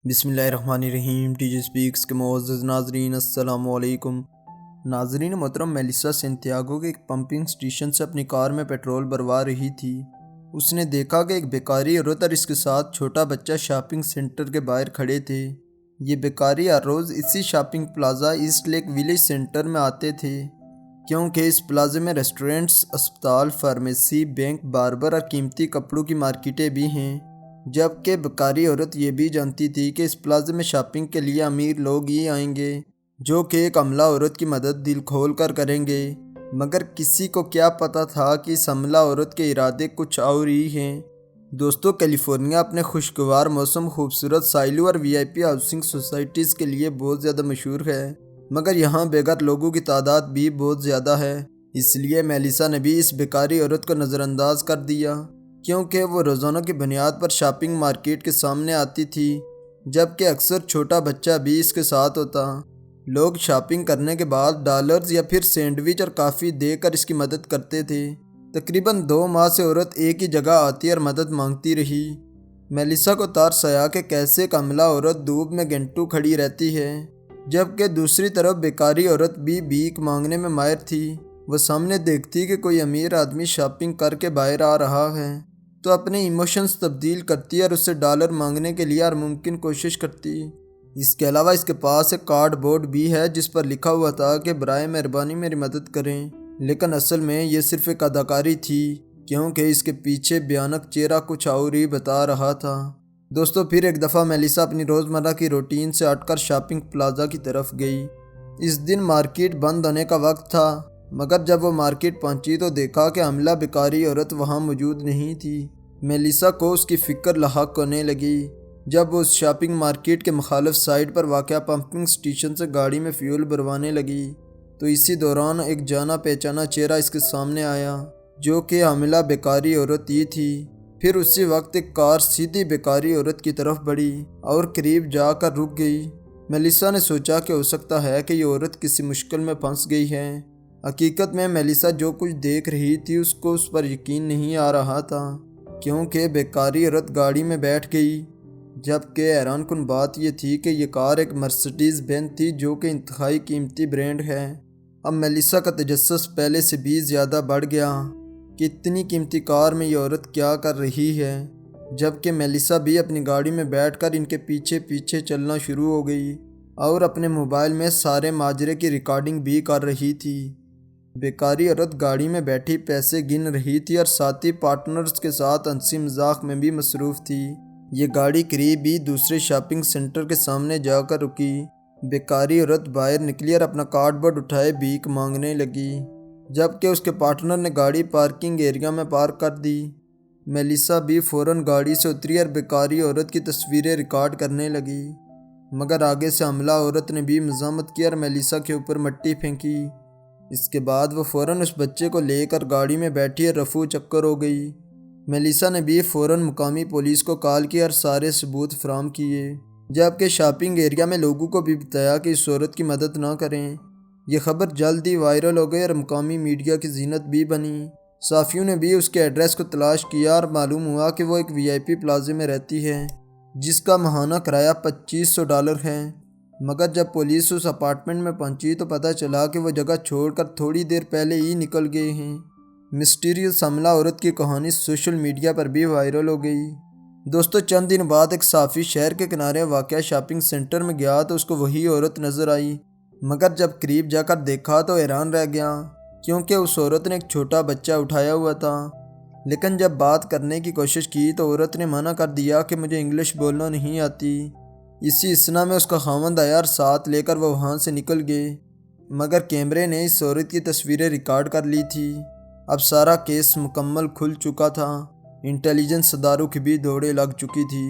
بسم اللہ الرحمن الرحیم۔ ٹی جی سپیکس کے معزز ناظرین السلام علیکم۔ ناظرین محترم، میلیسا سینتیاگو کے ایک پمپنگ سٹیشن سے اپنی کار میں پیٹرول بھروا رہی تھی۔ اس نے دیکھا کہ ایک بیکاری عورت اور اس کے ساتھ چھوٹا بچہ شاپنگ سینٹر کے باہر کھڑے تھے۔ یہ بیکاری ہر روز اسی shopping plaza East Lake Village Centre میں آتے تھے، کیونکہ اس پلازے میں ریسٹورنٹس، اسپتال، فارمیسی، بینک، باربر اور قیمتی کپڑوں کی مارکیٹیں بھی ہیں۔ جبکہ بیکاری عورت یہ بھی جانتی تھی کہ اس پلازے میں شاپنگ کے لیے امیر لوگ ہی آئیں گے، جو کہ ایک عملہ عورت کی مدد دل کھول کر کریں گے۔ مگر کسی کو کیا پتا تھا کہ اس عملہ عورت کے ارادے کچھ اور ہی ہیں۔ دوستو، کیلیفورنیا اپنے خوشگوار موسم، خوبصورت ساحلوں اور وی آئی پی ہاؤسنگ سوسائٹیز کے لیے بہت زیادہ مشہور ہے، مگر یہاں بے گھر لوگوں کی تعداد بھی بہت زیادہ ہے۔ اس لیے میلیسا نے بھی اس بیکاری عورت کو نظر انداز کر دیا، کیونکہ وہ روزانہ کی بنیاد پر شاپنگ مارکیٹ کے سامنے آتی تھی، جبکہ اکثر چھوٹا بچہ بھی اس کے ساتھ ہوتا۔ لوگ شاپنگ کرنے کے بعد ڈالرز یا پھر سینڈوچ اور کافی دے کر اس کی مدد کرتے تھے۔ تقریباً 2 ماہ سے عورت ایک ہی جگہ آتی اور مدد مانگتی رہی۔ میلیسا کو ترس آیا کہ کیسے ایک عملہ عورت دھوپ میں گھنٹوں کھڑی رہتی ہے، جبکہ دوسری طرف بیکاری عورت بھی بھیک مانگنے میں ماہر تھی۔ وہ سامنے دیکھتی کہ کوئی امیر آدمی شاپنگ کر کے باہر آ رہا ہے تو اپنے ایموشنز تبدیل کرتی اور اس سے ڈالر مانگنے کے لیے ہر ممکن کوشش کرتی۔ اس کے علاوہ اس کے پاس ایک کارڈ بورڈ بھی ہے جس پر لکھا ہوا تھا کہ برائے مہربانی میری مدد کریں، لیکن اصل میں یہ صرف ایک اداکاری تھی، کیونکہ اس کے پیچھے بھیانک چہرہ کچھ اور ہی بتا رہا تھا۔ دوستو، پھر ایک دفعہ میلیسا اپنی روزمرہ کی روٹین سے ہٹ کر شاپنگ پلازا کی طرف گئی۔ اس دن مارکیٹ بند ہونے کا وقت تھا، مگر جب وہ مارکیٹ پہنچی تو دیکھا کہ عملہ بیکاری عورت وہاں موجود نہیں تھی۔ میلیسا کو اس کی فکر لاحق ہونے لگی۔ جب وہ اس شاپنگ مارکیٹ کے مخالف سائڈ پر واقع پمپنگ سٹیشن سے گاڑی میں فیول بھروانے لگی تو اسی دوران ایک جانا پہچانا چہرہ اس کے سامنے آیا، جو کہ عملہ بیکاری عورت ہی تھی۔ پھر اسی وقت ایک کار سیدھی بیکاری عورت کی طرف بڑھی اور قریب جا کر رک گئی۔ میلیسا نے سوچا کہ ہو سکتا ہے کہ یہ عورت کسی مشکل میں پھنس گئی ہے۔ حقیقت میں میلیسا جو کچھ دیکھ رہی تھی اس کو اس پر یقین نہیں آ رہا تھا، کیونکہ بیکاری عورت گاڑی میں بیٹھ گئی، جبکہ حیران کن بات یہ تھی کہ یہ کار ایک مرسڈیز بینز تھی، جو کہ انتہائی قیمتی برانڈ ہے۔ اب میلیسا کا تجسس پہلے سے بھی زیادہ بڑھ گیا کہ اتنی قیمتی کار میں یہ عورت کیا کر رہی ہے، جبکہ میلیسا بھی اپنی گاڑی میں بیٹھ کر ان کے پیچھے پیچھے چلنا شروع ہو گئی اور اپنے موبائل میں سارے ماجرے کی ریکارڈنگ بھی کر رہی تھی۔ بیکاری عورت گاڑی میں بیٹھی پیسے گن رہی تھی اور ساتھی پارٹنرز کے ساتھ ہنسی مذاق میں بھی مصروف تھی۔ یہ گاڑی قریب ہی دوسرے شاپنگ سینٹر کے سامنے جا کر رکی۔ بیکاری عورت باہر نکلی اور اپنا کارڈ بورڈ اٹھائے بھیک مانگنے لگی، جبکہ اس کے پارٹنر نے گاڑی پارکنگ ایریا میں پارک کر دی۔ میلیسا بھی فوراً گاڑی سے اتری اور بیکاری عورت کی تصویریں ریکارڈ کرنے لگی، مگر آگے سے عملہ عورت نے بھی مزاحمت کی اور میلیسا کے اوپر مٹی پھینکی۔ اس کے بعد وہ فوراً اس بچے کو لے کر گاڑی میں بیٹھی اور رفو چکر ہو گئی۔ میلیسا نے بھی فوراً مقامی پولیس کو کال کی اور سارے ثبوت فراہم کیے، جبکہ شاپنگ ایریا میں لوگوں کو بھی بتایا کہ اس عورت کی مدد نہ کریں۔ یہ خبر جلد ہی وائرل ہو گئی اور مقامی میڈیا کی زینت بھی بنی۔ صحافیوں نے بھی اس کے ایڈریس کو تلاش کیا اور معلوم ہوا کہ وہ ایک وی آئی پی پلازے میں رہتی ہے، جس کا ماہانہ کرایہ $2500 ہے۔ مگر جب پولیس اس اپارٹمنٹ میں پہنچی تو پتہ چلا کہ وہ جگہ چھوڑ کر تھوڑی دیر پہلے ہی نکل گئے ہیں۔ مسٹیریس عملہ عورت کی کہانی سوشل میڈیا پر بھی وائرل ہو گئی۔ دوستو، چند دن بعد ایک صحافی شہر کے کنارے واقع شاپنگ سینٹر میں گیا تو اس کو وہی عورت نظر آئی، مگر جب قریب جا کر دیکھا تو حیران رہ گیا، کیونکہ اس عورت نے ایک چھوٹا بچہ اٹھایا ہوا تھا۔ لیکن جب بات کرنے کی کوشش کی تو عورت نے منع کر دیا کہ مجھے انگلش بولنا نہیں آتی۔ اسی اثنا میں اس کا خاوند آیا اور ساتھ لے کر وہ وہاں سے نکل گئے، مگر کیمرے نے اس عورت کی تصویریں ریکارڈ کر لی تھی۔ اب سارا کیس مکمل کھل چکا تھا، انٹیلیجنس اداروں کی بھی دوڑیں لگ چکی تھی۔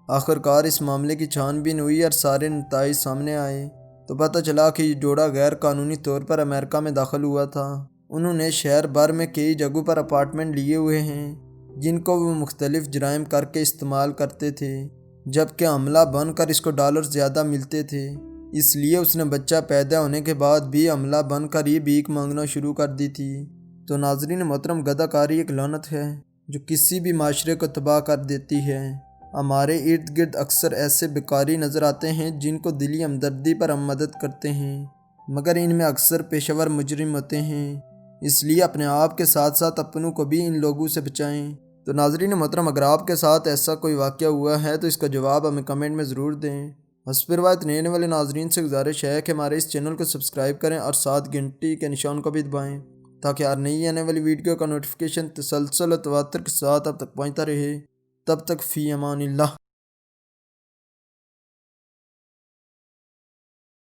آخرکار اس معاملے کی چھان بین ہوئی اور سارے نتائج سامنے آئے تو پتہ چلا کہ یہ جوڑا غیر قانونی طور پر امریکہ میں داخل ہوا تھا۔ انہوں نے شہر بھر میں کئی جگہوں پر اپارٹمنٹ لیے ہوئے ہیں، جن کو وہ مختلف جرائم کر کے استعمال کرتے تھے، جبکہ عملہ بن کر اس کو ڈالر زیادہ ملتے تھے۔ اس لیے اس نے بچہ پیدا ہونے کے بعد بھی عملہ بن کر ہی بھیک مانگنا شروع کر دی تھی۔ تو ناظرین محترم، گداکاری ایک لعنت ہے جو کسی بھی معاشرے کو تباہ کر دیتی ہے۔ ہمارے ارد گرد اکثر ایسے بیکاری نظر آتے ہیں جن کو دلی ہمدردی پر ہم مدد کرتے ہیں، مگر ان میں اکثر پیشہ ور مجرم ہوتے ہیں، اس لیے اپنے آپ کے ساتھ ساتھ اپنوں کو بھی ان لوگوں سے بچائیں۔ تو ناظرین محترم، اگر آپ کے ساتھ ایسا کوئی واقعہ ہوا ہے تو اس کا جواب ہمیں کمنٹ میں ضرور دیں۔ حسب روایت نئے والے ناظرین سے گزارش ہے کہ ہمارے اس چینل کو سبسکرائب کریں اور ساتھ گھنٹی کے نشان کو بھی دبائیں تاکہ ہر نئی آنے والی ویڈیو کا نوٹیفیکیشن تسلسل و تواتر کے ساتھ اب تک پہنچتا رہے۔ تب تک فی امان اللہ۔